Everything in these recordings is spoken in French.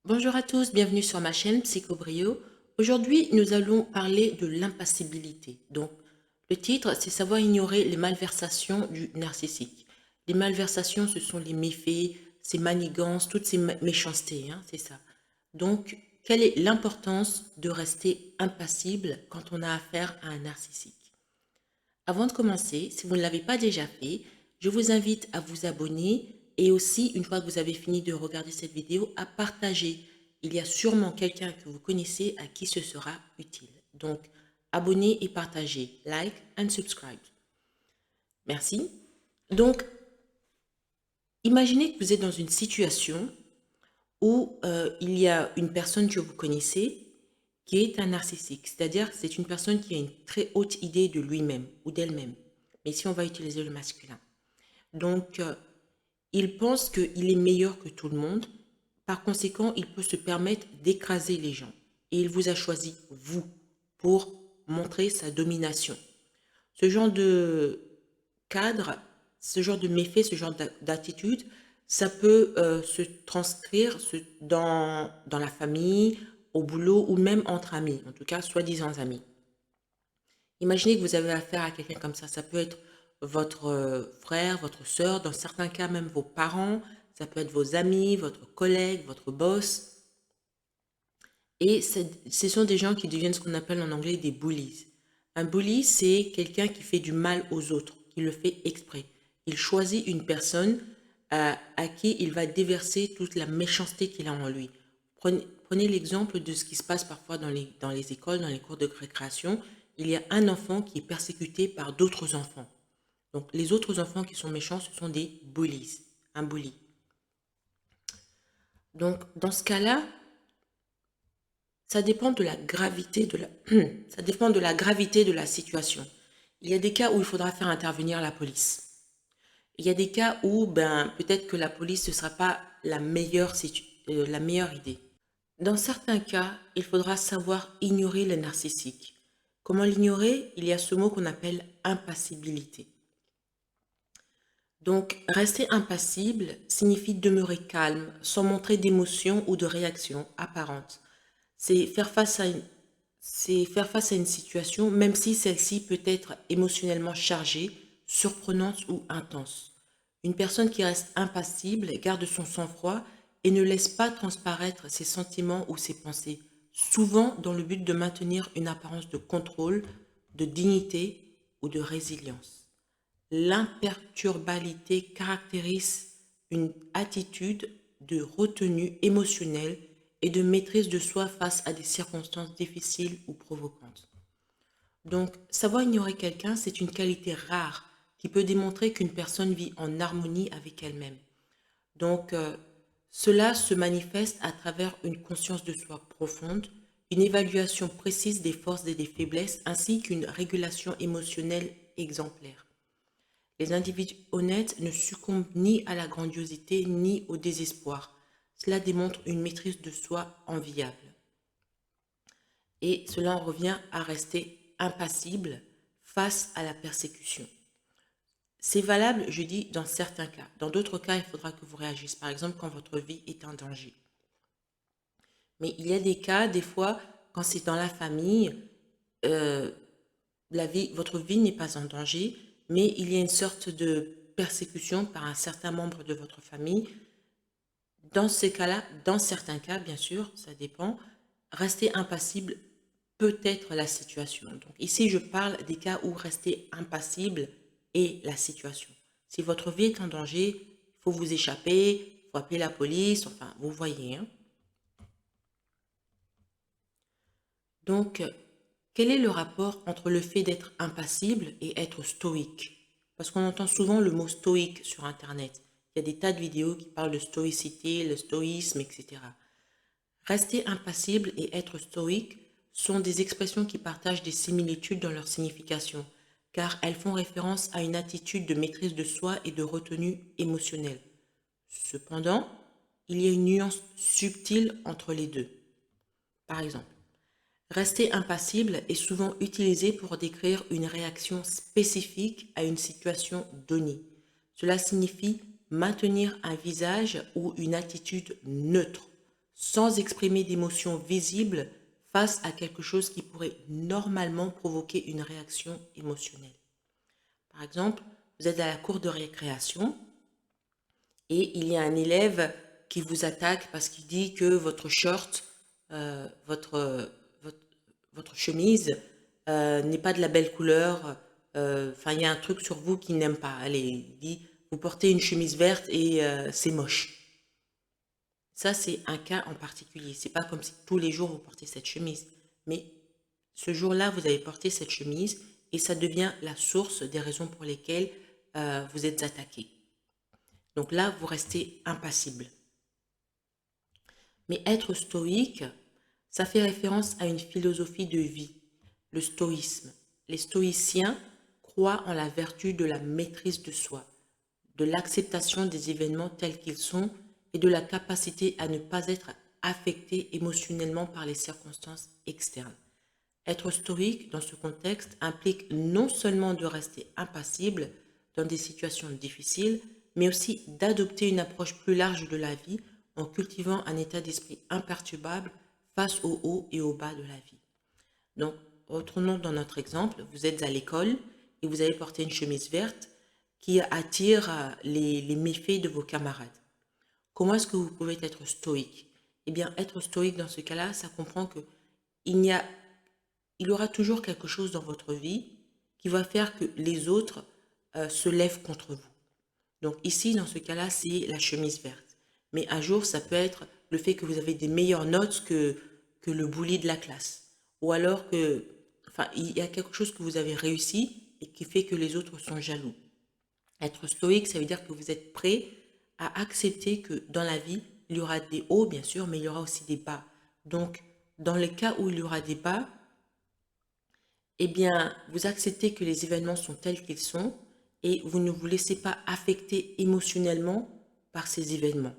Bonjour à tous, bienvenue sur ma chaîne Psychobrio. Aujourd'hui, nous allons parler de l'impassibilité. Donc, le titre, c'est savoir ignorer les malversations du narcissique. Les malversations, ce sont les méfaits, ces manigances, toutes ces méchancetés, hein, c'est ça. Donc, quelle est l'importance de rester impassible quand on a affaire à un narcissique? Avant de commencer, si vous ne l'avez pas déjà fait, je vous invite à vous abonner et aussi, une fois que vous avez fini de regarder cette vidéo, à partager. Il y a sûrement quelqu'un que vous connaissez à qui ce sera utile. Donc, abonnez et partagez. Like and subscribe. Merci. Donc, imaginez que vous êtes dans une situation où il y a une personne que vous connaissez qui est un narcissique. C'est-à-dire que c'est une personne qui a une très haute idée de lui-même ou d'elle-même. Mais ici, on va utiliser le masculin. Donc, il pense qu'il est meilleur que tout le monde. Par conséquent, il peut se permettre d'écraser les gens. Et il vous a choisi, vous, pour montrer sa domination. Ce genre de cadre, ce genre de méfait, ce genre d'attitude, ça peut se transcrire dans la famille, au boulot ou même entre amis, en tout cas, soi-disant amis. Imaginez que vous avez affaire à quelqu'un comme ça. Ça peut être votre frère, votre sœur, dans certains cas même vos parents, ça peut être vos amis, votre collègue, votre boss. Et ce sont des gens qui deviennent ce qu'on appelle en anglais des bullies. Un bully, c'est quelqu'un qui fait du mal aux autres, qui le fait exprès. Il choisit une personne à qui il va déverser toute la méchanceté qu'il a en lui. Prenez l'exemple de ce qui se passe parfois dans les écoles, dans les cours de récréation. Il y a un enfant qui est persécuté par d'autres enfants. Donc les autres enfants qui sont méchants, ce sont des bullies, un bully. Donc dans ce cas-là, ça dépend de la gravité de la, ça dépend de la gravité de la situation. Il y a des cas où il faudra faire intervenir la police. Il y a des cas où peut-être que la police ne sera pas la meilleure idée. Dans certains cas, il faudra savoir ignorer le narcissique. Comment l'ignorer? Il y a ce mot qu'on appelle impassibilité. Donc, rester impassible signifie demeurer calme, sans montrer d'émotion ou de réaction apparente. C'est faire face à une, c'est faire face à une situation, même si celle-ci peut être émotionnellement chargée, surprenante ou intense. Une personne qui reste impassible garde son sang-froid et ne laisse pas transparaître ses sentiments ou ses pensées, souvent dans le but de maintenir une apparence de contrôle, de dignité ou de résilience. L'imperturbabilité caractérise une attitude de retenue émotionnelle et de maîtrise de soi face à des circonstances difficiles ou provocantes. Donc, savoir ignorer quelqu'un, c'est une qualité rare qui peut démontrer qu'une personne vit en harmonie avec elle-même. Donc, cela se manifeste à travers une conscience de soi profonde, une évaluation précise des forces et des faiblesses, ainsi qu'une régulation émotionnelle exemplaire. Les individus honnêtes ne succombent ni à la grandiosité ni au désespoir. Cela démontre une maîtrise de soi enviable. Et cela en revient à rester impassible face à la persécution. C'est valable, je dis, dans certains cas. Dans d'autres cas, il faudra que vous réagissez, par exemple, quand votre vie est en danger. Mais il y a des cas, des fois, quand c'est dans la famille, euh, votre vie n'est pas en danger, mais il y a une sorte de persécution par un certain membre de votre famille. Dans ces cas-là, dans certains cas, bien sûr, ça dépend, rester impassible peut être la situation. Donc ici, je parle des cas où rester impassible est la situation. Si votre vie est en danger, il faut vous échapper, il faut appeler la police, enfin, vous voyez, hein. Donc, quel est le rapport entre le fait d'être impassible et être stoïque? Parce qu'on entend souvent le mot stoïque sur Internet. Il y a des tas de vidéos qui parlent de stoïcité, le stoïsme, etc. Rester impassible et être stoïque sont des expressions qui partagent des similitudes dans leur signification, car elles font référence à une attitude de maîtrise de soi et de retenue émotionnelle. Cependant, il y a une nuance subtile entre les deux. Par exemple, rester impassible est souvent utilisé pour décrire une réaction spécifique à une situation donnée. Cela signifie maintenir un visage ou une attitude neutre, sans exprimer d'émotion visible face à quelque chose qui pourrait normalement provoquer une réaction émotionnelle. Par exemple, vous êtes à la cour de récréation et il y a un élève qui vous attaque parce qu'il dit que votre short, votre, votre chemise n'est pas de la belle couleur. Enfin, il y a un truc sur vous qu'il n'aime pas. Allez, il dit, vous portez une chemise verte et c'est moche. Ça, c'est un cas en particulier. C'est pas comme si tous les jours vous portez cette chemise. Mais ce jour-là, vous avez porté cette chemise et ça devient la source des raisons pour lesquelles vous êtes attaqué. Donc là, vous restez impassible. Mais être stoïque, ça fait référence à une philosophie de vie, le stoïsme. Les stoïciens croient en la vertu de la maîtrise de soi, de l'acceptation des événements tels qu'ils sont et de la capacité à ne pas être affecté émotionnellement par les circonstances externes. Être stoïque dans ce contexte implique non seulement de rester impassible dans des situations difficiles, mais aussi d'adopter une approche plus large de la vie en cultivant un état d'esprit imperturbable face aux hauts et aux bas de la vie. Donc, retournons dans notre exemple, vous êtes à l'école et vous avez porté une chemise verte qui attire les méfaits de vos camarades. Comment est-ce que vous pouvez être stoïque? Eh bien, être stoïque dans ce cas-là, ça comprend que il y aura toujours quelque chose dans votre vie qui va faire que les autres se lèvent contre vous. Donc ici, dans ce cas-là, c'est la chemise verte. Mais un jour, ça peut être le fait que vous avez des meilleures notes que le bully de la classe. Ou alors que, enfin, il y a quelque chose que vous avez réussi et qui fait que les autres sont jaloux. Être stoïque, ça veut dire que vous êtes prêt à accepter que dans la vie, il y aura des hauts, bien sûr, mais il y aura aussi des bas. Donc, dans les cas où il y aura des bas, eh bien, vous acceptez que les événements sont tels qu'ils sont et vous ne vous laissez pas affecter émotionnellement par ces événements.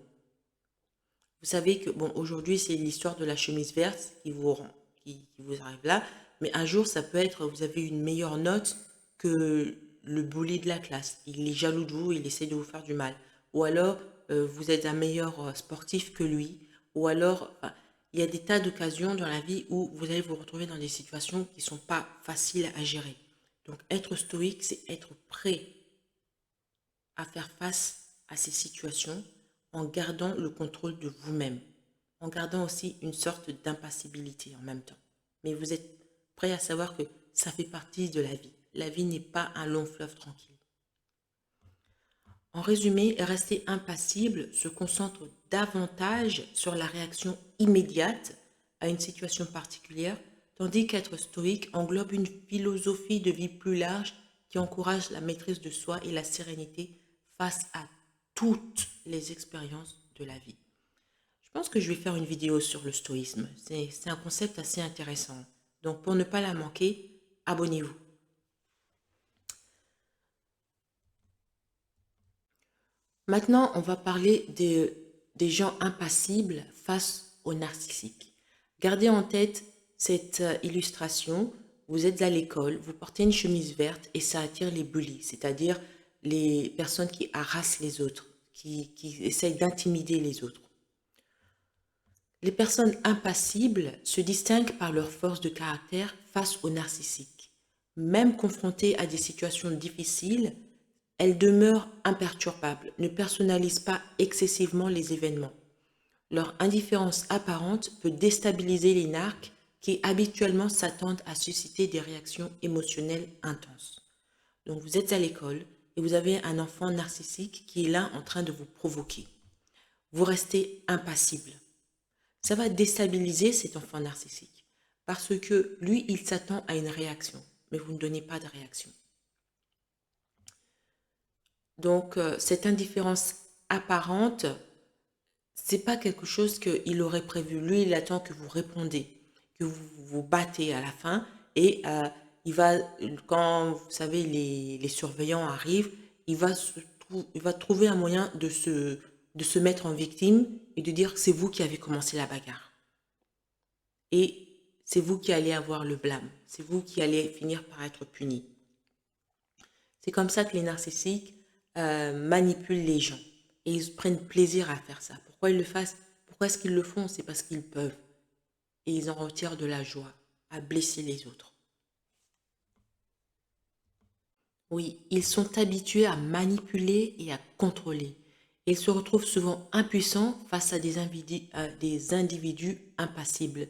Vous savez que, bon, aujourd'hui, c'est l'histoire de la chemise verte qui vous arrive là, mais un jour, ça peut être, vous avez une meilleure note que le bully de la classe. Il est jaloux de vous, il essaie de vous faire du mal. Ou alors, vous êtes un meilleur sportif que lui. Ou alors, enfin, il y a des tas d'occasions dans la vie où vous allez vous retrouver dans des situations qui ne sont pas faciles à gérer. Donc, être stoïque, c'est être prêt à faire face à ces situations en gardant le contrôle de vous-même, en gardant aussi une sorte d'impassibilité en même temps. Mais vous êtes prêt à savoir que ça fait partie de la vie. La vie n'est pas un long fleuve tranquille. En résumé, rester impassible se concentre davantage sur la réaction immédiate à une situation particulière, tandis qu'être stoïque englobe une philosophie de vie plus large qui encourage la maîtrise de soi et la sérénité face à toutes les expériences de la vie. Je pense que je vais faire une vidéo sur le stoïsme. C'est un concept assez intéressant. Donc pour ne pas la manquer, abonnez-vous. Maintenant, on va parler des gens impassibles face aux narcissiques. Gardez en tête cette illustration. Vous êtes à l'école, vous portez une chemise verte et ça attire les bullies, c'est-à-dire les personnes qui harassent les autres, qui essayent d'intimider les autres. Les personnes impassibles se distinguent par leur force de caractère face aux narcissiques. Même confrontées à des situations difficiles, elles demeurent imperturbables, ne personnalisent pas excessivement les événements. Leur indifférence apparente peut déstabiliser les narcs qui habituellement s'attendent à susciter des réactions émotionnelles intenses. Donc vous êtes à l'école et vous avez un enfant narcissique qui est là en train de vous provoquer. Vous restez impassible. Ça va déstabiliser cet enfant narcissique parce que lui, il s'attend à une réaction, mais vous ne donnez pas de réaction. Donc, cette indifférence apparente, c'est pas quelque chose qu'il aurait prévu. Lui, il attend que vous répondez, que vous vous battez à la fin. Et il va, quand vous savez, les surveillants arrivent, il va trouver un moyen de se mettre en victime et de dire c'est vous qui avez commencé la bagarre. Et c'est vous qui allez avoir le blâme. C'est vous qui allez finir par être puni. C'est comme ça que les narcissiques manipulent les gens. Et ils prennent plaisir à faire ça. Pourquoi Pourquoi est-ce qu'ils le font? C'est parce qu'ils peuvent. Et ils en retirent de la joie à blesser les autres. Oui, ils sont habitués à manipuler et à contrôler. Ils se retrouvent souvent impuissants face à des individus impassibles.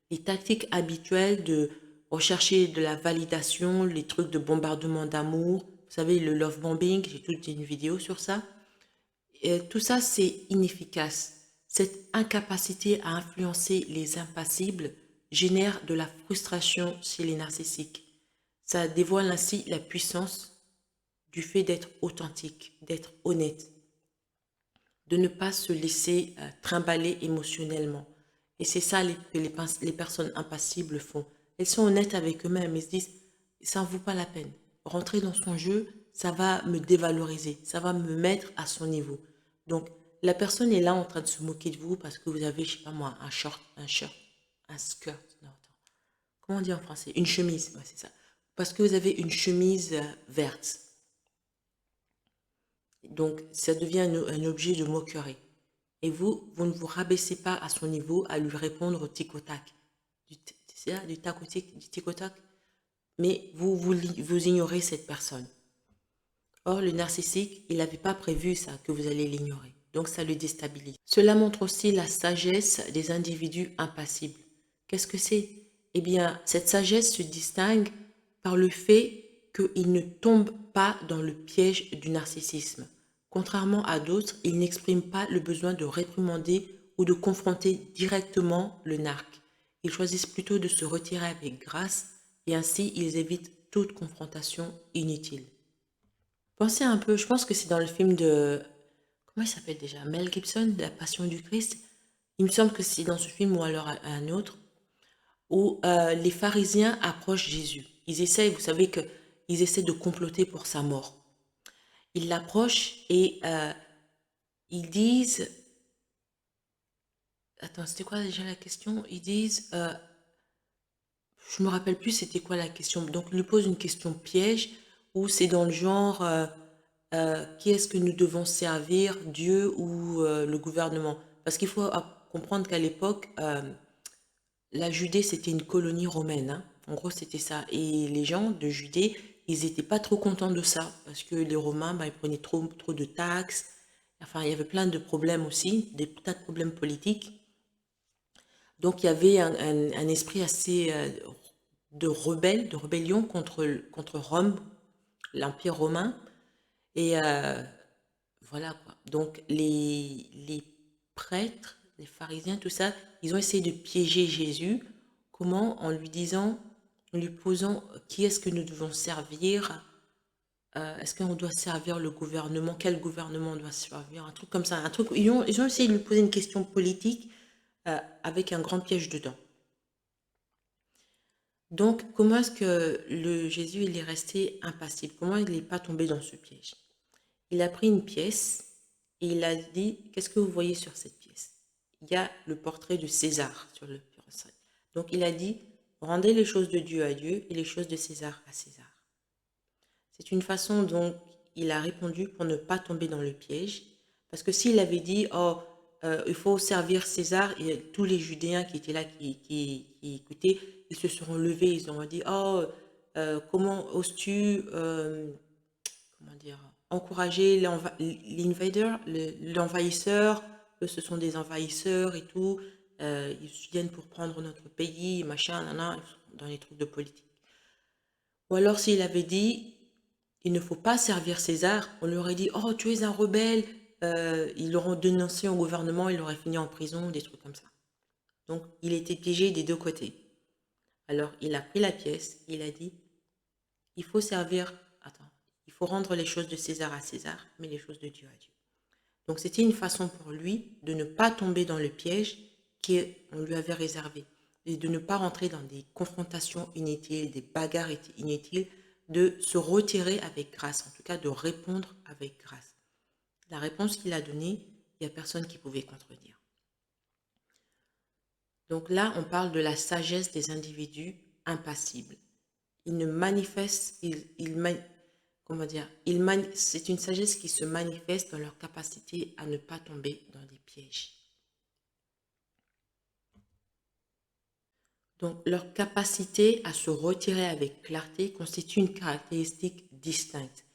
Les tactiques habituelles de rechercher de la validation, les trucs de bombardement d'amour, vous savez, le love bombing, j'ai toute une vidéo sur ça. Et tout ça, c'est inefficace. Cette incapacité à influencer les impassibles génère de la frustration chez les narcissiques. Ça dévoile ainsi la puissance du fait d'être authentique, d'être honnête, de ne pas se laisser trimballer émotionnellement. Et c'est ça que les personnes impassibles font. Elles sont honnêtes avec eux-mêmes. Elles se disent, ça ne vaut pas la peine. Rentrer dans son jeu, ça va me dévaloriser, ça va me mettre à son niveau. Donc, la personne est là en train de se moquer de vous parce que vous avez, je sais pas moi, un skirt, non, attends. Comment on dit en français? Une chemise, ouais, c'est ça. Parce que vous avez une chemise verte. Donc, ça devient un objet de moquerie. Et vous ne vous rabaissez pas à son niveau à lui répondre au tic au tac. C'est ça, du tac au tic, du tic au tac. Mais vous ignorez cette personne. Or, le narcissique, il n'avait pas prévu ça, que vous allez l'ignorer. Donc, ça le déstabilise. Cela montre aussi la sagesse des individus impassibles. Qu'est-ce que c'est? Eh bien, cette sagesse se distingue par le fait qu'ils ne tombent pas dans le piège du narcissisme. Contrairement à d'autres, ils n'expriment pas le besoin de réprimander ou de confronter directement le narc. Ils choisissent plutôt de se retirer avec grâce et ainsi ils évitent toute confrontation inutile. Pensez un peu, je pense que c'est dans le film de... Comment il s'appelle déjà? Mel Gibson, La Passion du Christ. Il me semble que c'est dans ce film ou alors un autre, où les pharisiens approchent Jésus. Ils essayent, vous savez que ils essaient de comploter pour sa mort. Ils l'approchent et ils disent... Attends, c'était quoi déjà la question? Ils disent... je me rappelle plus c'était quoi la question. Donc, ils lui posent une question piège où c'est dans le genre... qui est-ce que nous devons servir, Dieu ou le gouvernement? Parce qu'il faut comprendre qu'à l'époque, la Judée, c'était une colonie romaine, hein. En gros, c'était ça. Et les gens de Judée, ils n'étaient pas trop contents de ça, parce que les Romains, bah, ils prenaient trop de taxes. Enfin, il y avait plein de problèmes aussi, des tas de problèmes politiques. Donc, il y avait un esprit assez de rébellion contre Rome, l'Empire romain. Et voilà quoi. Donc les prêtres, les pharisiens, tout ça, ils ont essayé de piéger Jésus. Comment? En lui disant, en lui posant qui est-ce que nous devons servir? Est-ce qu'on doit servir le gouvernement? Quel gouvernement on doit servir? Un truc comme ça. Un truc, ils ont essayé de lui poser une question politique avec un grand piège dedans. Donc, comment est-ce que le Jésus il est resté impassible? Comment il n'est pas tombé dans ce piège? Il a pris une pièce et il a dit, qu'est-ce que vous voyez sur cette pièce? Il y a le portrait de César sur le portrait. Donc il a dit, rendez les choses de Dieu à Dieu et les choses de César à César. C'est une façon dont il a répondu pour ne pas tomber dans le piège. Parce que s'il avait dit, oh, il faut servir César, et tous les Judéens qui étaient là, qui écoutaient, ils se seront levés, ils ont dit, oh, comment oses-tu comment dire, encourager l'invader, l'envahisseur, ce sont des envahisseurs et tout, ils viennent pour prendre notre pays, machin, nana, dans les trucs de politique. Ou alors s'il avait dit, il ne faut pas servir César, on lui aurait dit, oh tu es un rebelle, ils l'auront dénoncé au gouvernement, il aurait fini en prison, des trucs comme ça. Donc il était piégé des deux côtés. Alors il a pris la pièce, il a dit, il faut servir, attends, il faut rendre les choses de César à César, mais les choses de Dieu à Dieu. Donc c'était une façon pour lui de ne pas tomber dans le piège qu'on lui avait réservé et de ne pas rentrer dans des confrontations inutiles, des bagarres inutiles, de se retirer avec grâce, en tout cas de répondre avec grâce. La réponse qu'il a donnée, il n'y a personne qui pouvait contredire. Donc là, on parle de la sagesse des individus impassibles. Ils ne manifestent, comment dire, c'est une sagesse qui se manifeste dans leur capacité à ne pas tomber dans des pièges. Donc, leur capacité à se retirer avec clarté constitue une caractéristique distincte.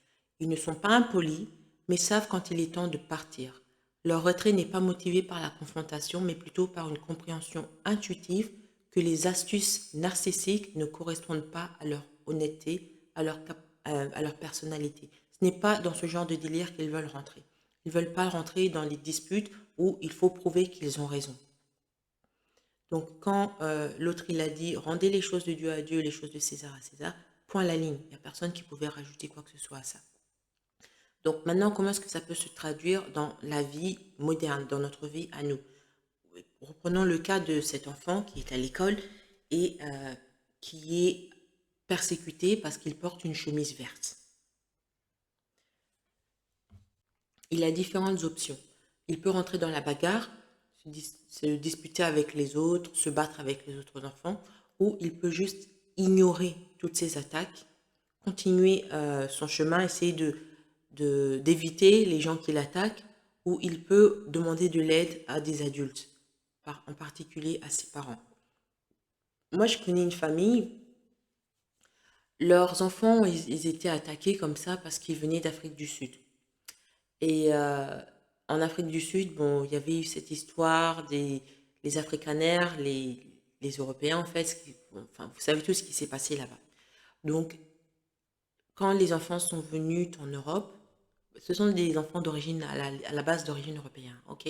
Ils ne sont pas impolis, mais savent quand il est temps de partir. Leur retrait n'est pas motivé par la confrontation, mais plutôt par une compréhension intuitive que les astuces narcissiques ne correspondent pas à leur honnêteté, à leur personnalité. Ce n'est pas dans ce genre de délire qu'ils veulent rentrer. Ils ne veulent pas rentrer dans les disputes où il faut prouver qu'ils ont raison. Donc, quand l'autre, il a dit, rendez les choses de Dieu à Dieu, les choses de César à César, point à la ligne. Il n'y a personne qui pouvait rajouter quoi que ce soit à ça. Donc, maintenant, comment est-ce que ça peut se traduire dans la vie moderne, dans notre vie à nous? Reprenons le cas de cet enfant qui est à l'école et qui est persécuté parce qu'il porte une chemise verte. Il a différentes options. Il peut rentrer dans la bagarre, se disputer avec les autres, se battre avec les autres enfants, ou il peut juste ignorer toutes ces attaques, continuer son chemin, essayer d'éviter les gens qui l'attaquent, ou il peut demander de l'aide à des adultes, en particulier à ses parents. Moi, je connais une famille, leurs enfants, ils étaient attaqués comme ça parce qu'ils venaient d'Afrique du Sud. Et en Afrique du Sud, bon, il y avait eu cette histoire des les Afrikaners, les Européens, en fait, enfin, vous savez tout ce qui s'est passé là-bas. Donc, quand les enfants sont venus en Europe, ce sont des enfants d'origine, à la base d'origine européenne, ok?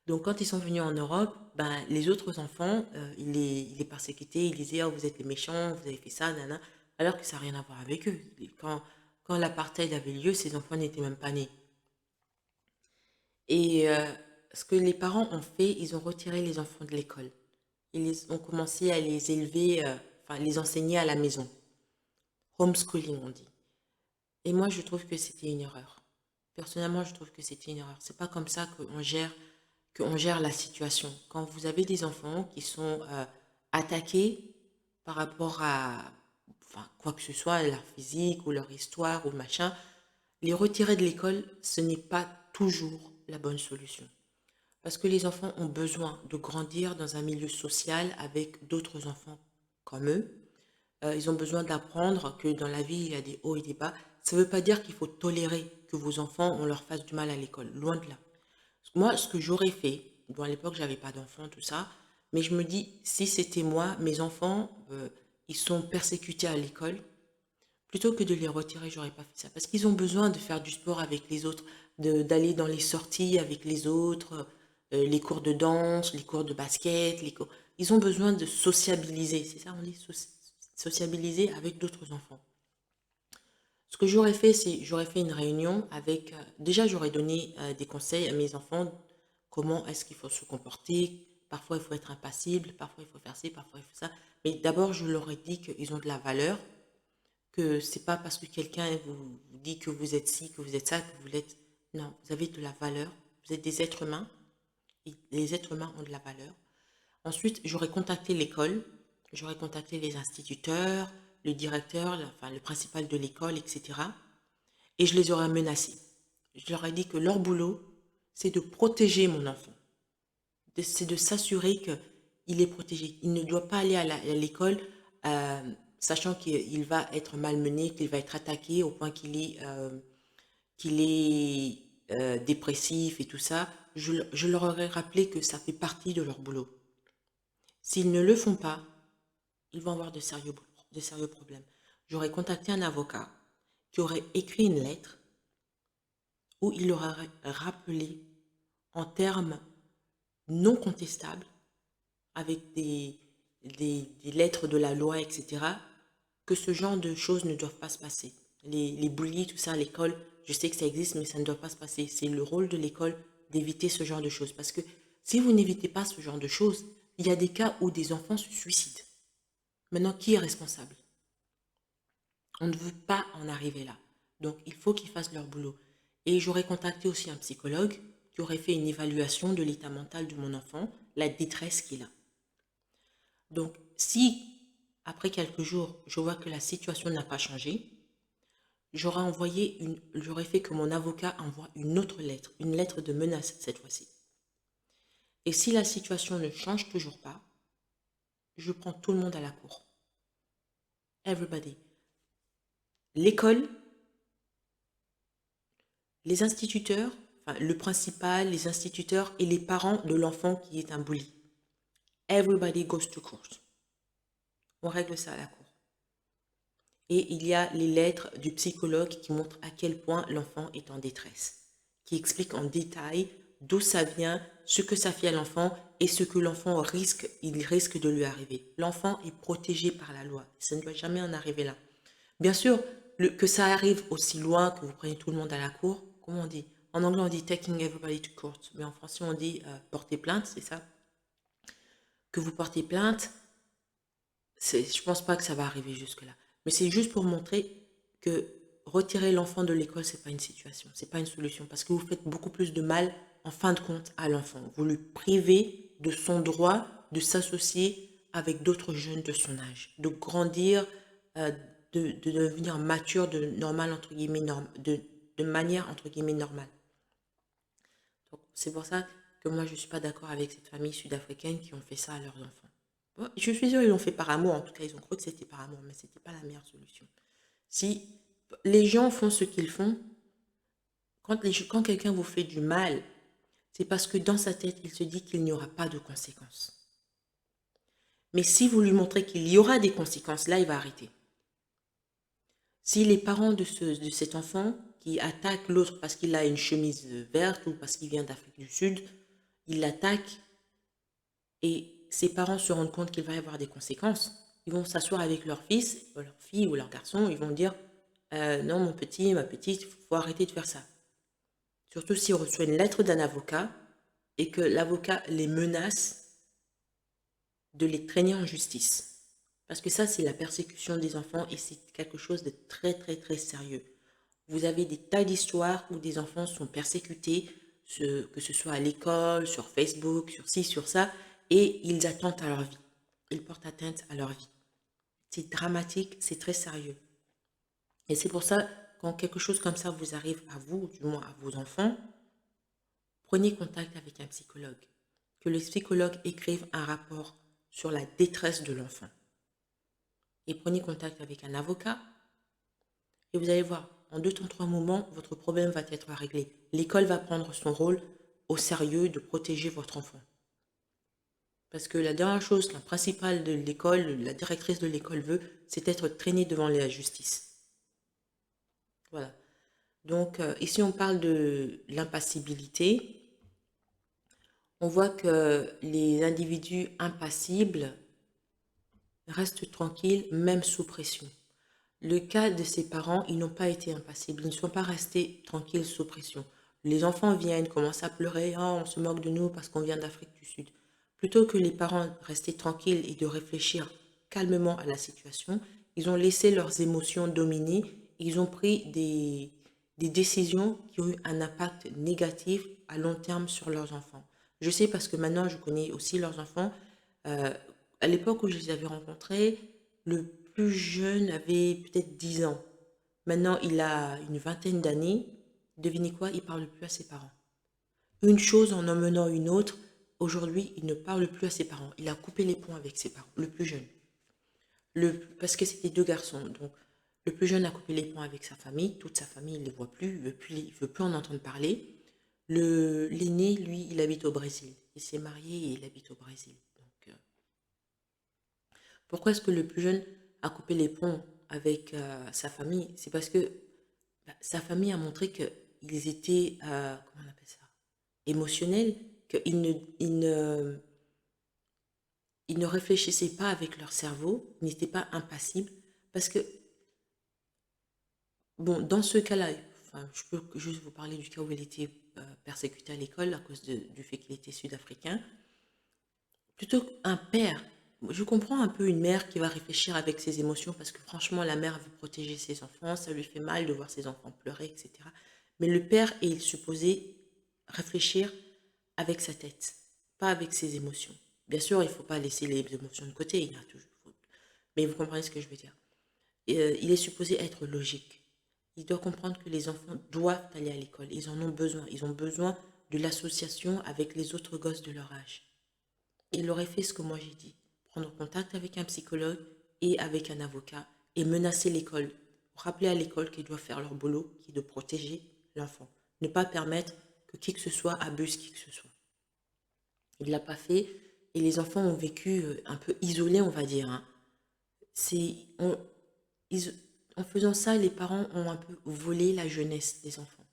Donc, quand ils sont venus en Europe, ben, les autres enfants, ils les persécutaient, ils disaient, oh, vous êtes les méchants, vous avez fait ça, nana, alors que ça n'a rien à voir avec eux. Quand l'apartheid avait lieu, ces enfants n'étaient même pas nés. Et ce que les parents ont fait, ils ont retiré les enfants de l'école. Ils ont commencé à les élever, enfin, les enseigner à la maison. Homeschooling, on dit. Et moi, je trouve que c'était une erreur. Personnellement, je trouve que c'était une erreur. C'est pas comme ça qu'on gère la situation. Quand vous avez des enfants qui sont attaqués par rapport à enfin, quoi que ce soit, leur physique ou leur histoire ou machin, les retirer de l'école, ce n'est pas toujours la bonne solution. Parce que les enfants ont besoin de grandir dans un milieu social avec d'autres enfants comme eux. Ils ont besoin d'apprendre que dans la vie, il y a des hauts et des bas. Ça ne veut pas dire qu'il faut tolérer que vos enfants, on leur fasse du mal à l'école. Loin de là. Moi, ce que j'aurais fait, bon, à l'époque, j'avais pas d'enfants, tout ça, mais je me dis, si c'était moi, mes enfants, ils sont persécutés à l'école, plutôt que de les retirer, j'aurais pas fait ça. Parce qu'ils ont besoin de faire du sport avec les autres, d'aller dans les sorties avec les autres, les cours de danse, les cours de basket, ils ont besoin de sociabiliser. C'est ça, on dit sociabiliser avec d'autres enfants. Ce que j'aurais fait, c'est j'aurais fait une réunion avec... déjà, j'aurais donné des conseils à mes enfants, comment est-ce qu'il faut se comporter. Parfois, il faut être impassible, parfois, il faut faire ci, parfois, il faut ça. Mais d'abord, je leur ai dit qu'ils ont de la valeur, que c'est pas parce que quelqu'un vous dit que vous êtes ci, que vous êtes ça, que vous l'êtes. Non, vous avez de la valeur. Vous êtes des êtres humains. Et les êtres humains ont de la valeur. Ensuite, j'aurais contacté l'école. J'aurais contacté les instituteurs, le directeur, enfin, le principal de l'école, etc. Et je les aurais menacés. Je leur ai dit que leur boulot, c'est de protéger mon enfant. C'est de s'assurer qu'il est protégé. Il ne doit pas aller à l'école sachant qu'il va être malmené, qu'il va être attaqué au point qu'il est dépressif et tout ça. Je leur aurais rappelé que ça fait partie de leur boulot. S'ils ne le font pas, ils vont avoir de sérieux problèmes. J'aurais contacté un avocat qui aurait écrit une lettre où il leur aurait rappelé en termes non contestables, avec des lettres de la loi, etc., que ce genre de choses ne doivent pas se passer. Les bullies, tout ça à l'école, je sais que ça existe, mais ça ne doit pas se passer. C'est le rôle de l'école d'éviter ce genre de choses. Parce que si vous n'évitez pas ce genre de choses, il y a des cas où des enfants se suicident. Maintenant, qui est responsable? On ne veut pas en arriver là. Donc, il faut qu'ils fassent leur boulot. Et j'aurais contacté aussi un psychologue qui aurait fait une évaluation de l'état mental de mon enfant, la détresse qu'il a. Donc, si après quelques jours, je vois que la situation n'a pas changé, j'aurais fait que mon avocat envoie une lettre de menace cette fois-ci. Et si la situation ne change toujours pas, je prends tout le monde à la cour. Everybody. L'école, les instituteurs, enfin, le principal, les instituteurs et les parents de l'enfant qui est un bully. Everybody goes to court. On règle ça à la cour. Et il y a les lettres du psychologue qui montrent à quel point l'enfant est en détresse, qui explique en détail d'où ça vient, ce que ça fait à l'enfant et ce que l'enfant risque, il risque de lui arriver. L'enfant est protégé par la loi. Ça ne doit jamais en arriver là. Bien sûr, que ça arrive aussi loin, que vous prenez tout le monde à la cour, comment on dit? En anglais, on dit taking everybody to court, mais en français, on dit porter plainte, c'est ça? Que vous portez plainte, je pense pas que ça va arriver jusque-là. Mais c'est juste pour montrer que retirer l'enfant de l'école, c'est pas une situation, c'est pas une solution, parce que vous faites beaucoup plus de mal, en fin de compte, à l'enfant. Vous le privez de son droit de s'associer avec d'autres jeunes de son âge, de grandir, euh, de devenir mature de normal, entre guillemets, de manière, entre guillemets, normale. Donc, c'est pour ça que moi, je suis pas d'accord avec cette famille sud-africaine qui ont fait ça à leurs enfants. Bon, je suis sûre qu'ils l'ont fait par amour, en tout cas, ils ont cru que c'était par amour, mais c'était pas la meilleure solution. Si les gens font ce qu'ils font, quand quelqu'un vous fait du mal, c'est parce que dans sa tête, il se dit qu'il n'y aura pas de conséquences. Mais si vous lui montrez qu'il y aura des conséquences, là, il va arrêter. Si les parents de cet enfant qui attaque l'autre parce qu'il a une chemise verte ou parce qu'il vient d'Afrique du Sud, il l'attaque et ses parents se rendent compte qu'il va y avoir des conséquences, ils vont s'asseoir avec leur fils, ou leur fille ou leur garçon, ils vont dire non mon petit, ma petite, il faut arrêter de faire ça. Surtout s'il reçoit une lettre d'un avocat et que l'avocat les menace de les traîner en justice. Parce que ça, c'est la persécution des enfants et c'est quelque chose de très, très, très sérieux. Vous avez des tas d'histoires où des enfants sont persécutés, que ce soit à l'école, sur Facebook, sur ci, sur ça, et ils attendent à leur vie. Ils portent atteinte à leur vie. C'est dramatique, c'est très sérieux. Et c'est pour ça, quand quelque chose comme ça vous arrive à vous, du moins à vos enfants, prenez contact avec un psychologue. Que le psychologue écrive un rapport sur la détresse de l'enfant. Et prenez contact avec un avocat. Et vous allez voir, en 2 temps 3 moments, votre problème va être réglé. L'école va prendre son rôle au sérieux de protéger votre enfant. Parce que la dernière chose qu'un principal de l'école, la directrice de l'école veut, c'est être traîné devant la justice. Voilà. Donc, ici, on parle de l'impassibilité. On voit que les individus impassibles restent tranquilles, même sous pression. Le cas de ses parents, ils n'ont pas été impassibles, ils ne sont pas restés tranquilles sous pression. Les enfants viennent, commencent à pleurer, oh, on se moque de nous parce qu'on vient d'Afrique du Sud. Plutôt que les parents rester tranquilles et de réfléchir calmement à la situation, ils ont laissé leurs émotions dominer, ils ont pris des décisions qui ont eu un impact négatif à long terme sur leurs enfants. Je sais parce que maintenant je connais aussi leurs enfants. Euh, à l'époque où je les avais rencontrés, le plus jeune avait peut-être 10 ans. Maintenant, il a une vingtaine d'années. Devinez quoi? Il ne parle plus à ses parents. Une chose en emmenant une autre. Aujourd'hui, il ne parle plus à ses parents. Il a coupé les ponts avec ses parents, le plus jeune. Parce que c'était 2 garçons. Donc, le plus jeune a coupé les ponts avec sa famille. Toute sa famille, il ne les voit plus. Il veut plus en entendre parler. L'aîné, lui, il habite au Brésil. Il s'est marié et il habite au Brésil. Donc, pourquoi est-ce que le plus jeune a coupé les ponts avec sa famille? C'est parce que sa famille a montré qu'ils étaient, comment on appelle ça, émotionnels, qu'ils ne réfléchissaient pas avec leur cerveau, ils n'étaient pas impassibles. Parce que, bon, dans ce cas-là, enfin, je peux juste vous parler du cas où il était persécuté à l'école à cause du fait qu'il était sud-africain. Plutôt qu'un père, je comprends un peu une mère qui va réfléchir avec ses émotions parce que franchement, la mère veut protéger ses enfants, ça lui fait mal de voir ses enfants pleurer, etc. Mais le père est supposé réfléchir avec sa tête, pas avec ses émotions. Bien sûr, il ne faut pas laisser les émotions de côté, il y a toujours, mais vous comprenez ce que je veux dire. Il est supposé être logique. Il doit comprendre que les enfants doivent aller à l'école, ils en ont besoin, ils ont besoin de l'association avec les autres gosses de leur âge. Il aurait fait ce que moi j'ai dit. prendre contact avec un psychologue et avec un avocat et menacer l'école. Rappeler à l'école qu'ils doivent faire leur boulot, qui est de protéger l'enfant. Ne pas permettre que qui que ce soit abuse qui que ce soit. Il ne l'a pas fait et les enfants ont vécu un peu isolés, on va dire, hein. C'est, ils- En faisant ça, les parents ont un peu volé la jeunesse des enfants.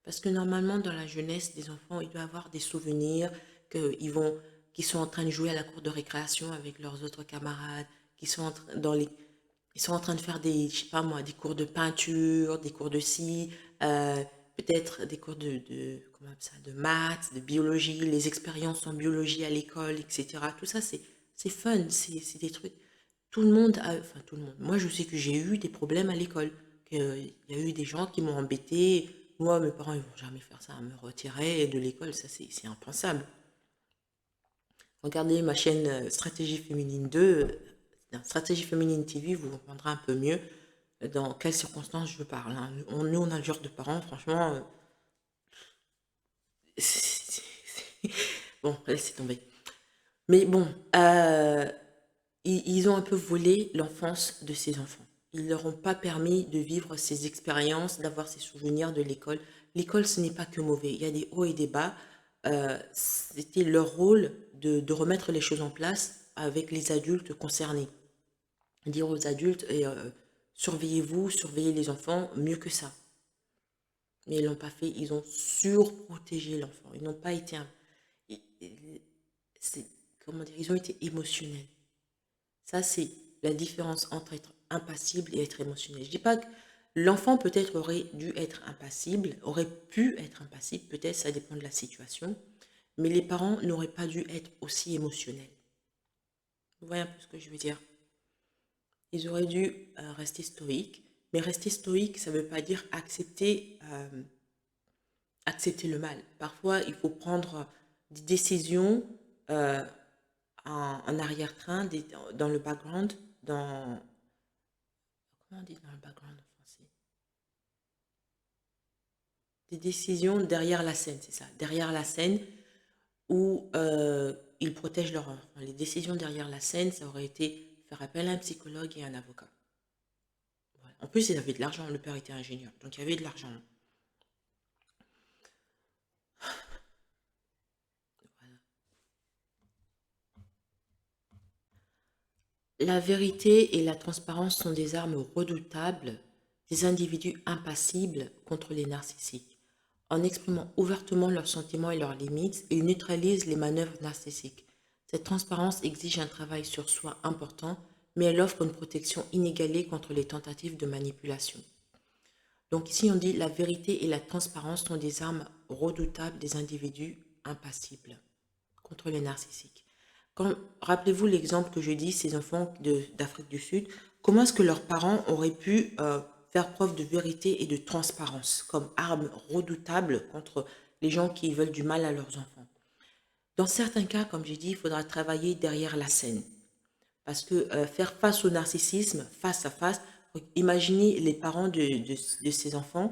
Parce que normalement, dans la jeunesse des enfants, il doit y avoir des souvenirs qu'ils sont en train de jouer à la cour de récréation avec leurs autres camarades, qui sont ils sont en train de faire je sais pas moi, des cours de peinture, des cours de scie, euh, peut-être des cours comment on appelle ça, de maths, de biologie, les expériences en biologie à l'école, etc. Tout ça, c'est fun, c'est des trucs. Enfin tout le monde. Moi, je sais que j'ai eu des problèmes à l'école. Il y a eu des gens qui m'ont embêté. Moi, mes parents, ils vont jamais faire ça, me retirer de l'école, ça c'est impensable. Regardez ma chaîne Stratégie Féminine 2, dans Stratégie Féminine TV, vous comprendrez un peu mieux dans quelles circonstances je parle, hein. Nous, on a le genre de parents, franchement, bon, laissez tomber. Mais bon, ils ont un peu volé l'enfance de ces enfants. Ils leur ont pas permis de vivre ces expériences, d'avoir ces souvenirs de l'école. L'école, ce n'est pas que mauvais. Il y a des hauts et des bas. C'était leur rôle de remettre les choses en place avec les adultes concernés. Dire aux adultes, surveillez-vous, surveillez les enfants, mieux que ça. Mais ils l'ont pas fait. Ils ont surprotégé l'enfant. Ils n'ont pas été... ils- c'est- comment dire, ils ont été émotionnels. Ça, c'est la différence entre être impassible et être émotionnel. Je dis pas que l'enfant peut-être aurait dû être impassible, aurait pu être impassible, peut-être ça dépend de la situation, mais les parents n'auraient pas dû être aussi émotionnels. Vous voyez un peu ce que je veux dire? Ils auraient dû rester stoïques, mais rester stoïque, ça ne veut pas dire accepter le mal. Parfois, il faut prendre des décisions euh, en arrière-train, dans le background, dans... Comment on dit dans le background en français? Des décisions derrière la scène, c'est ça. Derrière la scène où ils protègent leur enfant. Les décisions derrière la scène, ça aurait été faire appel à un psychologue et un avocat. Voilà. En plus, il avait de l'argent. Le père était ingénieur, donc il y avait de l'argent. Voilà. La vérité et la transparence sont des armes redoutables des individus impassibles contre les narcissiques. En exprimant ouvertement leurs sentiments et leurs limites, ils neutralisent les manœuvres narcissiques. Cette transparence exige un travail sur soi important, mais elle offre une protection inégalée contre les tentatives de manipulation. Donc ici on dit la vérité et la transparence sont des armes redoutables des individus impassibles contre les narcissiques. Rappelez-vous l'exemple que je dis, ces enfants d'Afrique du Sud, comment est-ce que leurs parents auraient pu faire preuve de vérité et de transparence comme arme redoutable contre les gens qui veulent du mal à leurs enfants? Dans certains cas, comme j'ai dit, il faudra travailler derrière la scène. Parce que faire face au narcissisme, face à face, imaginez les parents de ces enfants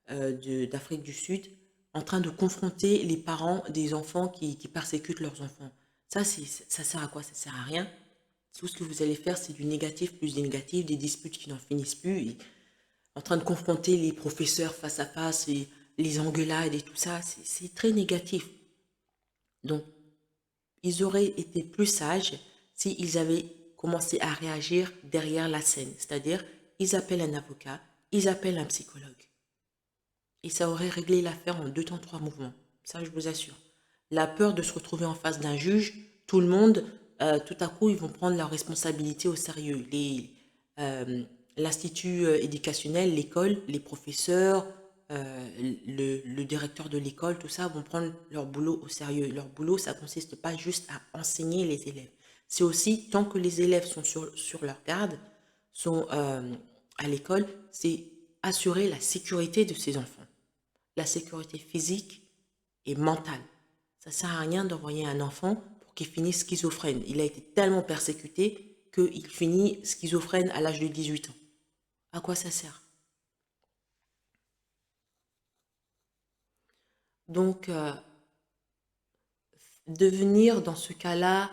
d'Afrique du Sud en train de confronter les parents des enfants qui persécutent leurs enfants. Ça sert à quoi? Ça sert à rien. Tout ce que vous allez faire, c'est du négatif plus du négatif, des disputes qui n'en finissent plus, et en train de confronter les professeurs face à face, et les engueulades et tout ça, c'est très négatif. Donc, ils auraient été plus sages s'ils avaient commencé à réagir derrière la scène, c'est-à-dire ils appellent un avocat, ils appellent un psychologue. Et ça aurait réglé l'affaire en 2 temps, 3 mouvements. Ça, je vous assure. La peur de se retrouver en face d'un juge, tout le monde, tout à coup, ils vont prendre leur responsabilité au sérieux. L'institut éducationnel, l'école, les professeurs, le directeur de l'école, tout ça, vont prendre leur boulot au sérieux. Leur boulot, ça consiste pas juste à enseigner les élèves. C'est aussi, tant que les élèves sont sur leur garde, sont à l'école, c'est assurer la sécurité de ces enfants, la sécurité physique et mentale. Ça ne sert à rien d'envoyer un enfant pour qu'il finisse schizophrène. Il a été tellement persécuté qu'il finit schizophrène à l'âge de 18 ans. À quoi ça sert? Donc, devenir dans ce cas-là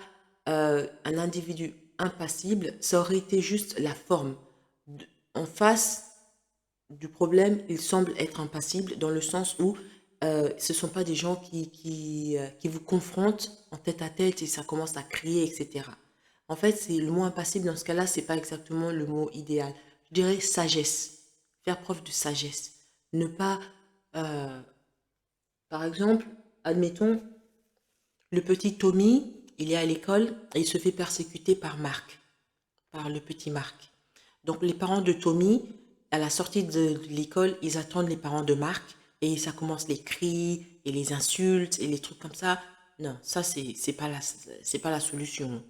un individu impassible, ça aurait été juste la forme. En face du problème, il semble être impassible dans le sens où ce ne sont pas des gens qui vous confrontent en tête à tête et ça commence à crier, etc. En fait, c'est le mot impassible dans ce cas-là, c'est pas exactement le mot idéal. Je dirais sagesse, faire preuve de sagesse. Ne pas, euh, par exemple, admettons, le petit Tommy, il est à l'école et il se fait persécuter par Marc, par le petit Marc. Donc les parents de Tommy, à la sortie de l'école, ils attendent les parents de Marc et ça commence les cris et les insultes et les trucs comme ça. Non, ça c'est pas la solution.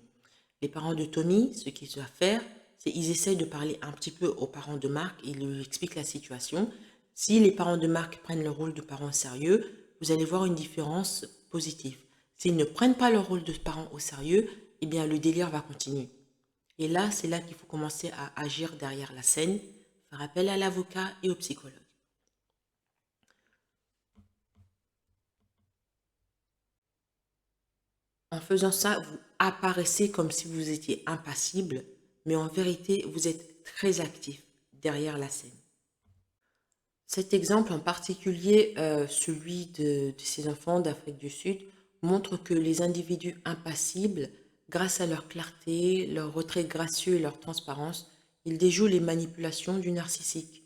Les parents de Tommy, ce qu'ils doivent faire, c'est qu'ils essayent de parler un petit peu aux parents de Marc, ils lui expliquent la situation. Si les parents de Marc prennent le rôle de parents sérieux, vous allez voir une différence positive. S'ils ne prennent pas leur rôle de parents au sérieux, eh bien le délire va continuer. Et là, c'est là qu'il faut commencer à agir derrière la scène, faire appel à l'avocat et au psychologue. En faisant ça, vous apparaissez comme si vous étiez impassible, mais en vérité, vous êtes très actif derrière la scène. Cet exemple en particulier, celui de ces enfants d'Afrique du Sud, montre que les individus impassibles, grâce à leur clarté, leur retrait gracieux et leur transparence, ils déjouent les manipulations du narcissique.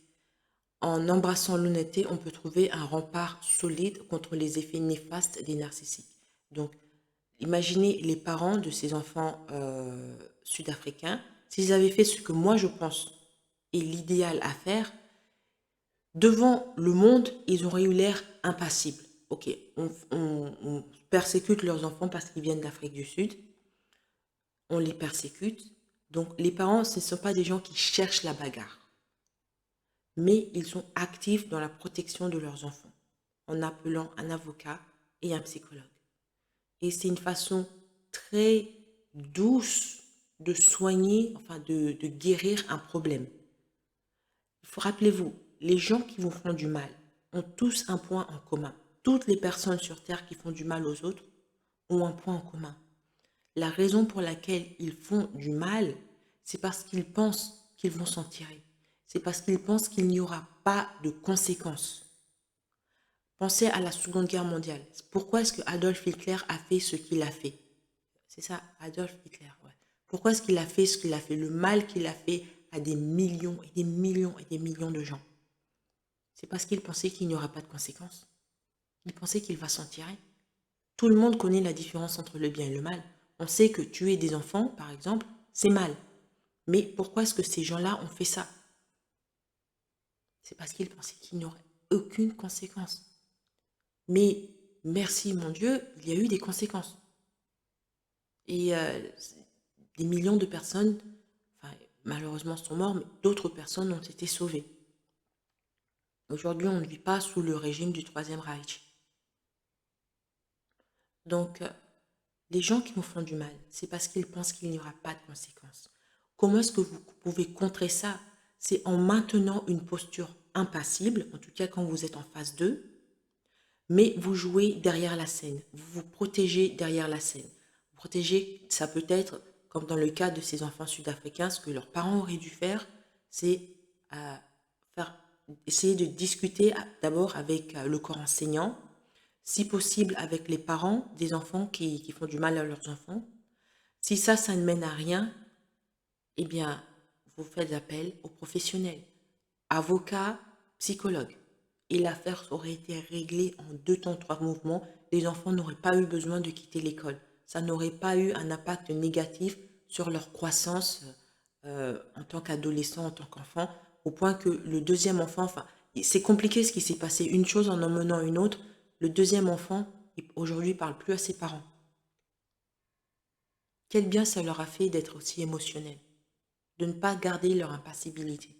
En embrassant l'honnêteté, on peut trouver un rempart solide contre les effets néfastes des narcissiques. Donc, imaginez les parents de ces enfants sud-africains, s'ils avaient fait ce que moi je pense est l'idéal à faire, devant le monde, ils auraient eu l'air impassibles. Ok, on persécute leurs enfants parce qu'ils viennent d'Afrique du Sud, on les persécute. Donc les parents, ce ne sont pas des gens qui cherchent la bagarre, mais ils sont actifs dans la protection de leurs enfants en appelant un avocat et un psychologue. Et c'est une façon très douce de soigner, enfin de guérir un problème. Il faut rappelez-vous, les gens qui vous font du mal ont tous un point en commun. Toutes les personnes sur Terre qui font du mal aux autres ont un point en commun. La raison pour laquelle ils font du mal, c'est parce qu'ils pensent qu'ils vont s'en tirer. C'est parce qu'ils pensent qu'il n'y aura pas de conséquences. Pensez à la Seconde Guerre mondiale. Pourquoi est-ce que Adolf Hitler a fait ce qu'il a fait? C'est ça, Adolf Hitler, ouais. Pourquoi est-ce qu'il a fait ce qu'il a fait? Le mal qu'il a fait à des millions et des millions et des millions de gens. C'est parce qu'il pensait qu'il n'y aura pas de conséquences. Il pensait qu'il va s'en tirer. Tout le monde connaît la différence entre le bien et le mal. On sait que tuer des enfants, par exemple, c'est mal. Mais pourquoi est-ce que ces gens-là ont fait ça? C'est parce qu'ils pensaient qu'il n'y aurait aucune conséquence. Mais merci mon Dieu, il y a eu des conséquences. Et des millions de personnes, enfin, malheureusement, sont mortes, mais d'autres personnes ont été sauvées. Aujourd'hui, on ne vit pas sous le régime du Troisième Reich. Donc, les gens qui nous font du mal, c'est parce qu'ils pensent qu'il n'y aura pas de conséquences. Comment est-ce que vous pouvez contrer ça? C'est en maintenant une posture impassible, en tout cas quand vous êtes en phase 2, mais vous jouez derrière la scène, vous vous protégez derrière la scène. Vous protégez, ça peut être, comme dans le cas de ces enfants sud-africains, ce que leurs parents auraient dû faire, c'est faire, essayer de discuter d'abord avec le corps enseignant, si possible avec les parents des enfants qui font du mal à leurs enfants. Si ça ne mène à rien, eh bien, vous faites appel aux professionnels, avocats, psychologues. Et l'affaire aurait été réglée en 2 temps, 3 mouvements. Les enfants n'auraient pas eu besoin de quitter l'école. Ça n'aurait pas eu un impact négatif sur leur croissance en tant qu'adolescent, en tant qu'enfant, au point que le deuxième enfant, enfin, c'est compliqué ce qui s'est passé, une chose en emmenant une autre. Le deuxième enfant, aujourd'hui, parle plus à ses parents. Quel bien ça leur a fait d'être aussi émotionnels, de ne pas garder leur impassibilité.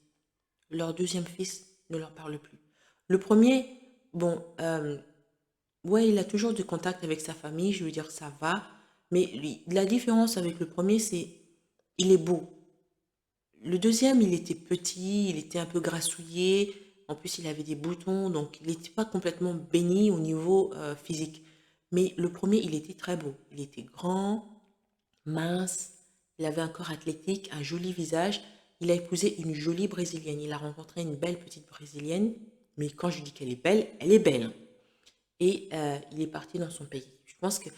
Leur deuxième fils ne leur parle plus. Le premier, bon, ouais, il a toujours du contact avec sa famille, je veux dire, ça va. Mais la différence avec le premier, c'est il est beau. Le deuxième, il était petit, il était un peu grassouillé. En plus, il avait des boutons, donc il n'était pas complètement béni au niveau physique. Mais le premier, il était très beau. Il était grand, mince, il avait un corps athlétique, un joli visage. Il a épousé une jolie Brésilienne. Il a rencontré une belle petite Brésilienne, mais quand je dis qu'elle est belle, elle est belle, hein. Et il est parti dans son pays. Je pense que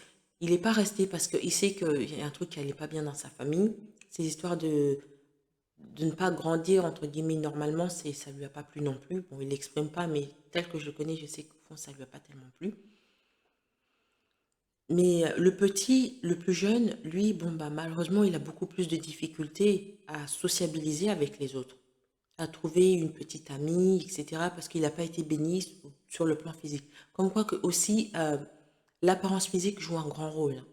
il n'est pas resté parce qu'il sait qu'il y a un truc qui n'allait pas bien dans sa famille. Ces histoires de ne pas grandir, entre guillemets, normalement, ça ne lui a pas plu non plus. Bon, il ne l'exprime pas, mais tel que je le connais, je sais qu'au fond, ça ne lui a pas tellement plu. Mais le petit, le plus jeune, lui, bon, bah, malheureusement, il a beaucoup plus de difficultés à sociabiliser avec les autres, à trouver une petite amie, etc., parce qu'il n'a pas été béni sur le plan physique. Comme quoi que aussi, l'apparence physique joue un grand rôle, hein.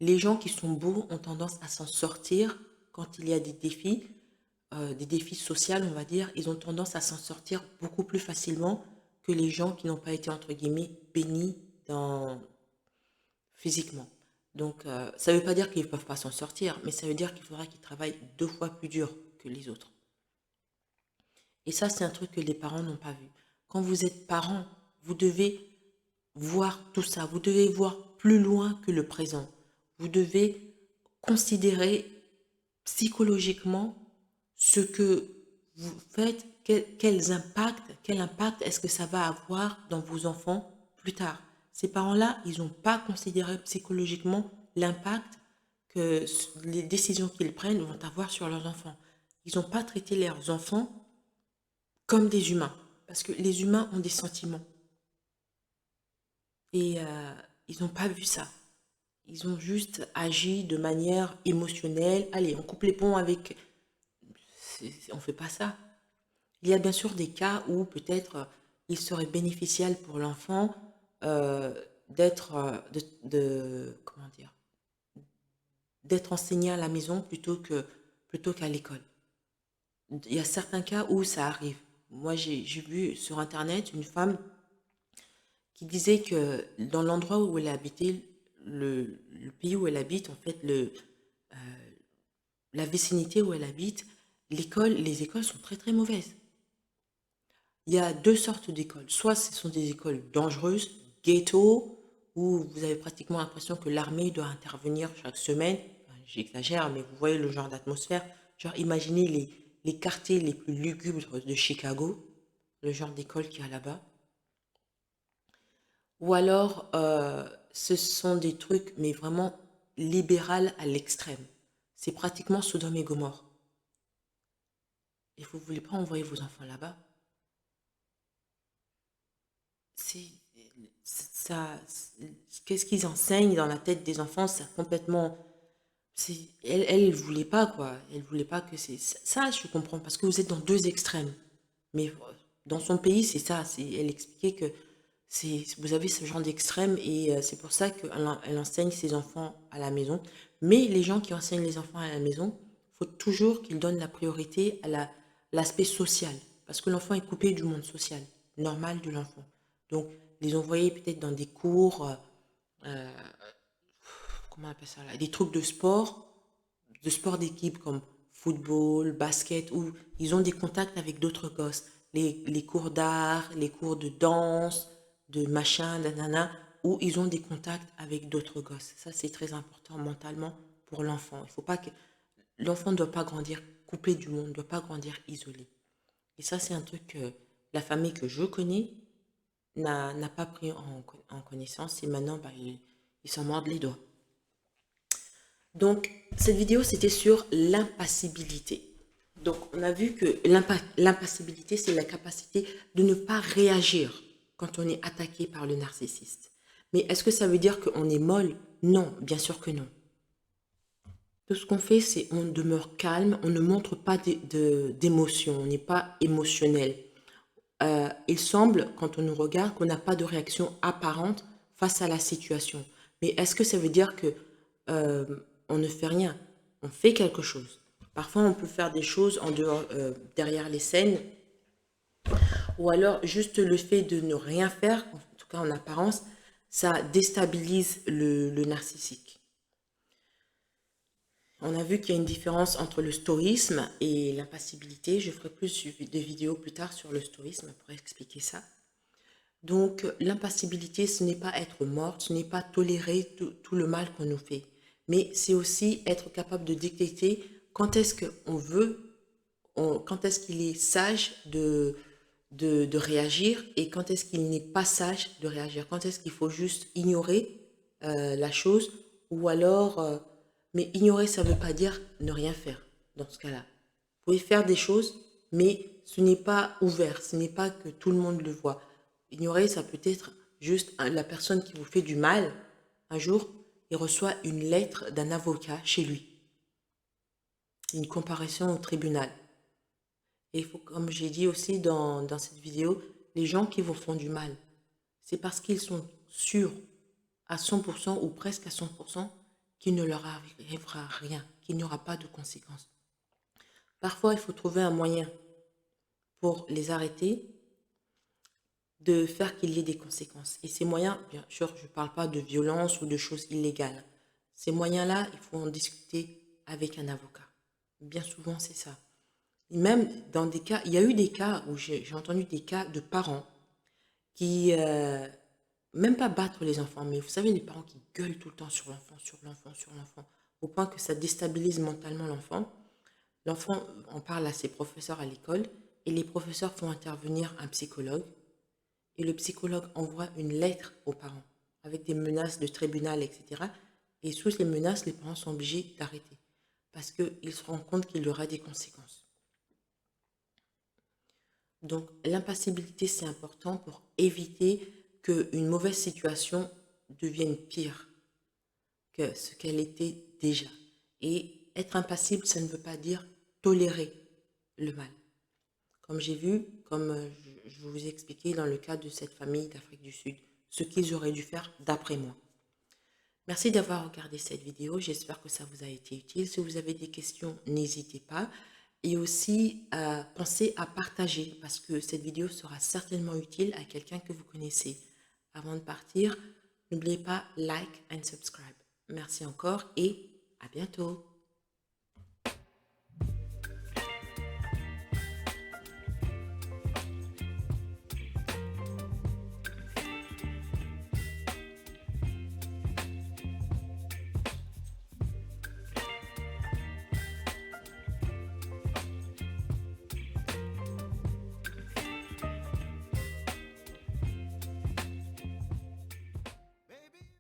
Les gens qui sont beaux ont tendance à s'en sortir quand il y a des défis sociaux, on va dire. Ils ont tendance à s'en sortir beaucoup plus facilement que les gens qui n'ont pas été, entre guillemets, bénis dans, physiquement. Donc, ça ne veut pas dire qu'ils ne peuvent pas s'en sortir, mais ça veut dire qu'il faudra qu'ils travaillent 2 fois plus dur que les autres. Et ça, c'est un truc que les parents n'ont pas vu. Quand vous êtes parent, vous devez voir tout ça. Vous devez voir plus loin que le présent. Vous devez considérer psychologiquement ce que vous faites, quel impact est-ce que ça va avoir dans vos enfants plus tard. Ces parents-là, ils n'ont pas considéré psychologiquement l'impact que les décisions qu'ils prennent vont avoir sur leurs enfants. Ils n'ont pas traité leurs enfants comme des humains, parce que les humains ont des sentiments. Et ils n'ont pas vu ça. Ils ont juste agi de manière émotionnelle. Allez, on coupe les ponts avec... On ne fait pas ça. Il y a bien sûr des cas où peut-être il serait bénéficial pour l'enfant d'être comment dire, d'être enseigné à la maison plutôt qu'à l'école. Il y a certains cas où ça arrive. Moi, j'ai vu sur Internet une femme qui disait que dans l'endroit où elle habitait, le pays où elle habite, en fait, la vicinité où elle habite, les écoles sont très très mauvaises. Il y a 2 sortes d'écoles. Soit ce sont des écoles dangereuses, ghetto, où vous avez pratiquement l'impression que l'armée doit intervenir chaque semaine. Enfin, j'exagère, mais vous voyez le genre d'atmosphère. Genre, imaginez les quartiers les plus lugubres de Chicago, le genre d'école qu'il y a là-bas. Ou alors, ce sont des trucs, mais vraiment libéral à l'extrême. C'est pratiquement Sodome et Gomorre. Et vous ne voulez pas envoyer vos enfants là-bas? C'est ça, qu'est-ce qu'ils enseignent dans la tête des enfants, c'est complètement. Elle voulait pas quoi. Elle voulait pas que c'est ça. Je comprends parce que vous êtes dans 2 extrêmes. Mais dans son pays, c'est ça. Elle expliquait que vous avez ce genre d'extrême et c'est pour ça qu'elle enseigne ses enfants à la maison. Mais les gens qui enseignent les enfants à la maison, faut toujours qu'ils donnent la priorité à l'aspect social parce que l'enfant est coupé du monde social normal de l'enfant. Donc les envoyer peut-être dans des cours, euh, comment on appelle ça là, des trucs de sport d'équipe comme football, basket, où ils ont des contacts avec d'autres gosses. Les cours d'art, les cours de danse, de machin, nanana, où ils ont des contacts avec d'autres gosses. Ça, c'est très important mentalement pour l'enfant. Il faut pas que l'enfant ne doit pas grandir coupé du monde, ne doit pas grandir isolé. Et ça, c'est un truc que la famille que je connais n'a pas pris en connaissance et maintenant, bah, ils s'en mordent les doigts. Donc, cette vidéo, c'était sur l'impassibilité. Donc, on a vu que l'impassibilité, c'est la capacité de ne pas réagir quand on est attaqué par le narcissiste. Mais est-ce que ça veut dire qu'on est molle? Non, bien sûr que non. Tout ce qu'on fait, c'est on demeure calme, on ne montre pas d'émotion, on n'est pas émotionnel. Il semble, quand on nous regarde, qu'on n'a pas de réaction apparente face à la situation. Mais est-ce que ça veut dire que euh, on ne fait rien? On fait quelque chose. Parfois, on peut faire des choses en dehors, derrière les scènes, ou alors juste le fait de ne rien faire, en tout cas en apparence, ça déstabilise le narcissique. On a vu qu'il y a une différence entre le stoïsme et l'impassibilité. Je ferai plus de vidéos plus tard sur le stoïsme pour expliquer ça. Donc, l'impassibilité, ce n'est pas être morte, ce n'est pas tolérer tout le mal qu'on nous fait, mais c'est aussi être capable de détecter quand est-ce qu'on veut, quand est-ce qu'il est sage de réagir et quand est-ce qu'il n'est pas sage de réagir. Quand est-ce qu'il faut juste ignorer la chose ou alors... mais ignorer, ça ne veut pas dire ne rien faire dans ce cas-là. Vous pouvez faire des choses, mais ce n'est pas ouvert, ce n'est pas que tout le monde le voit. Ignorer, ça peut être juste la personne qui vous fait du mal. Un jour, il reçoit une lettre d'un avocat chez lui, une comparution au tribunal. Et il faut, comme j'ai dit aussi dans cette vidéo, les gens qui vous font du mal, c'est parce qu'ils sont sûrs à 100% ou presque à 100% qu'il ne leur arrivera rien, qu'il n'y aura pas de conséquences. Parfois, il faut trouver un moyen pour les arrêter, de faire qu'il y ait des conséquences. Et ces moyens, bien sûr, je ne parle pas de violence ou de choses illégales. Ces moyens-là, il faut en discuter avec un avocat. Bien souvent, c'est ça. Et même dans des cas, il y a eu des cas où j'ai entendu des cas de parents qui, même pas battre les enfants, mais vous savez, les parents qui gueulent tout le temps sur l'enfant, sur l'enfant, sur l'enfant, au point que ça déstabilise mentalement l'enfant. L'enfant en parle à ses professeurs à l'école et les professeurs font intervenir un psychologue et le psychologue envoie une lettre aux parents avec des menaces de tribunal, etc. Et sous les menaces, les parents sont obligés d'arrêter parce qu'ils se rendent compte qu'il y aura des conséquences. Donc, l'impassibilité, c'est important pour éviter qu'une mauvaise situation devienne pire que ce qu'elle était déjà. Et être impassible, ça ne veut pas dire tolérer le mal. Comme j'ai vu, comme je vous ai expliqué dans le cas de cette famille d'Afrique du Sud, ce qu'ils auraient dû faire d'après moi. Merci d'avoir regardé cette vidéo, j'espère que ça vous a été utile. Si vous avez des questions, n'hésitez pas. Et aussi, pensez à partager parce que cette vidéo sera certainement utile à quelqu'un que vous connaissez. Avant de partir, n'oubliez pas like and subscribe. Merci encore et à bientôt.